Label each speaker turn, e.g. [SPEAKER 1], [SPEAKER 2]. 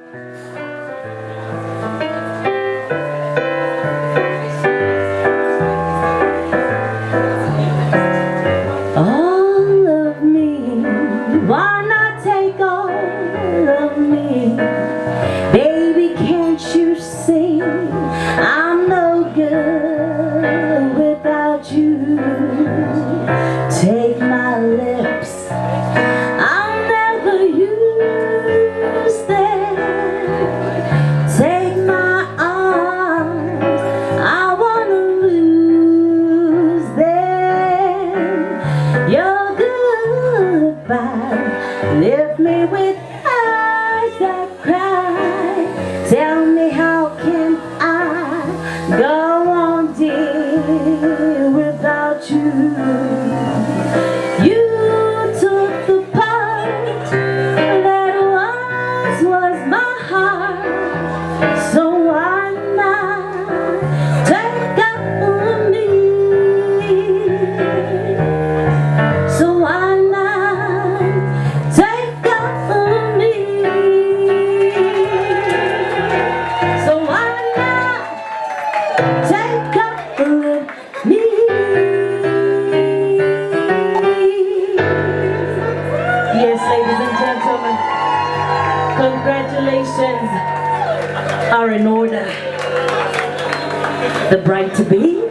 [SPEAKER 1] All of me, why not take all of me? Baby, can't you see I'm no good without you? Take my lips, I'll never use them. Take my arms, I wanna lose them. Your goodbye left me with eyes that cry. Tell me, how can I go on, dear, without you? You took the part that once was my heart, so why not take up me? So why not take up me? So why not take up me? Yes, ladies and gentlemen, congratulations are in order. The bride to be